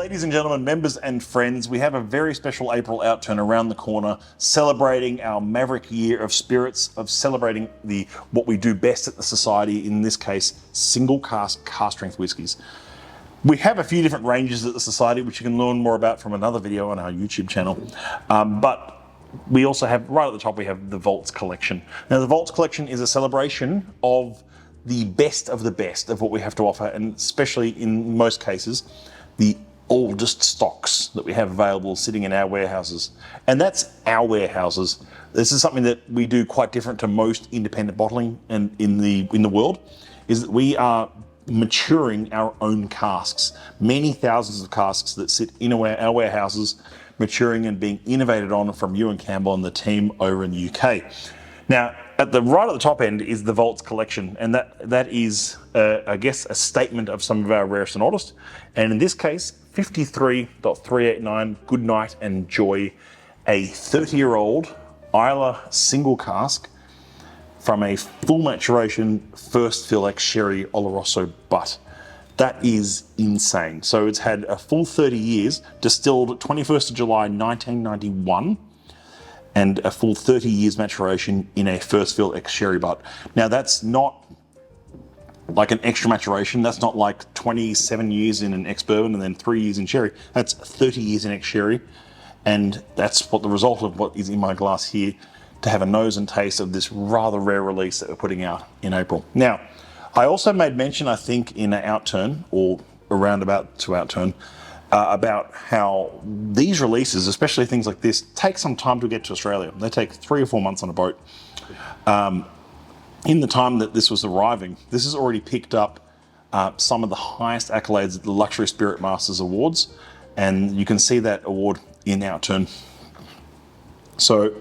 Ladies and gentlemen, members and friends, we have a very special April Outturn around the corner, celebrating our maverick year of spirits, of celebrating what we do best at the Society, in this case, single cask strength whiskies. We have a few different ranges at the Society, which you can learn more about from another video on our YouTube channel. But we also have, right at the top, we have the Vaults Collection. Now, the Vaults Collection is a celebration of the best of what we have to offer, and especially in most cases, the oldest stocks that we have available sitting in our warehouses. And that's our warehouses. This is something that we do quite different to most independent bottling and in the world, is that we are maturing our own casks. Many thousands of casks that sit in our warehouses, maturing and being innovated on from Ewan Campbell and the team over in the UK. Now, right at the top end is the Vaults Collection, and that is, I guess, a statement of some of our rarest and oldest. And in this case, 53.389 Goodnight and Joy, a 30-year-old Islay single cask from a full maturation first fill ex-sherry Oloroso butt. That is insane. So it's had a full 30 years, distilled 21st of July 1991, and a full 30 years maturation in a first fill ex-sherry butt. Now, that's not like an extra maturation. That's not like 27 years in an ex-bourbon and then 3 years in sherry. That's 30 years in ex-sherry, and that's what the result of what is in my glass here, to have a nose and taste of this rather rare release that we're putting out in April. Now, I also made mention, I think, in an Outturn, or around about to Outturn, about how these releases, especially things like this, take some time to get to Australia. They take 3 or 4 months on a boat. In the time that this was arriving, this has already picked up some of the highest accolades at the Luxury Spirit Masters Awards, and you can see that award in Outturn. So,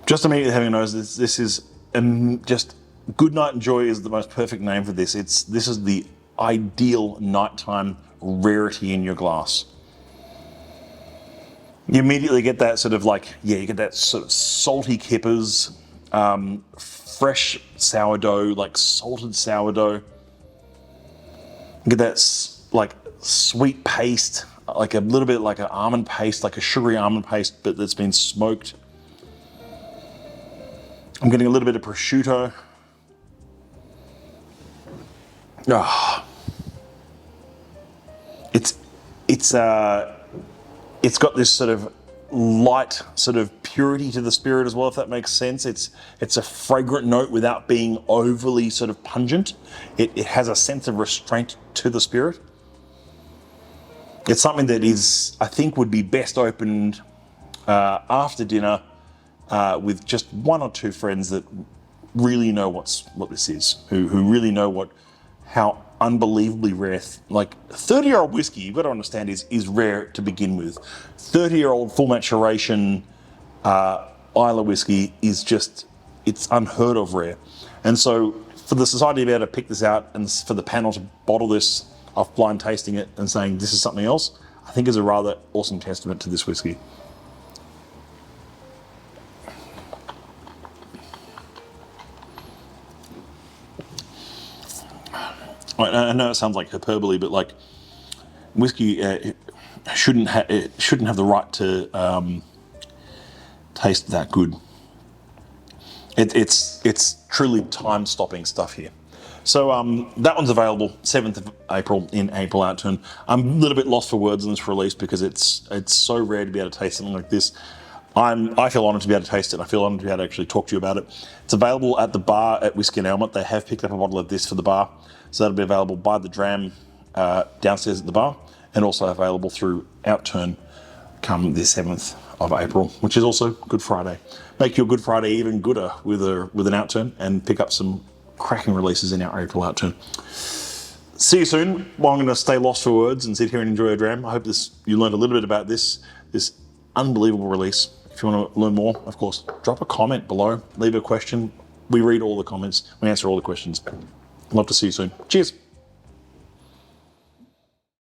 just immediately having a nose, this is just Goodnight and Joy is the most perfect name for this. This is the ideal nighttime rarity in your glass. You immediately get that sort of like, you get that sort of salty kippers, fresh sourdough, like salted sourdough. You get that like sweet paste, like a little bit like an almond paste, like a sugary almond paste, but that's been smoked. I'm getting a little bit of prosciutto. It's got this sort of light sort of purity to the spirit as well, if that makes sense. It's a fragrant note without being overly sort of pungent. It has a sense of restraint to the spirit. It's something that is, I think, would be best opened after dinner with just 1 or 2 friends that really know what this is, who really know how unbelievably rare, like 30-year-old whiskey, you've got to understand, is rare to begin with. 30-year-old full maturation Islay whiskey is just, it's unheard of rare. And so for the Society to be able to pick this out and for the panel to bottle this off blind tasting it and saying this is something else, I think is a rather awesome testament to this whiskey. I know it sounds like hyperbole, but like whiskey shouldn't have the right to taste that good. It's truly time-stopping stuff here. So that one's available 7th of April in April Outturn. I'm a little bit lost for words on this release because it's so rare to be able to taste something like this. I feel honoured to be able to taste it. I feel honoured to be able to actually talk to you about it. It's available at the bar at Whisky Alement. They have picked up a bottle of this for the bar. So that'll be available by the dram downstairs at the bar, and also available through Outturn come the 7th of April, which is also Good Friday. Make your Good Friday even gooder with an Outturn and pick up some cracking releases in our April Outturn. See you soon. Well, I'm going to stay lost for words and sit here and enjoy a dram. I hope you learned a little bit about this unbelievable release. If you want to learn more, of course, drop a comment below, leave a question. We read all the comments, we answer all the questions. Love to see you soon. Cheers.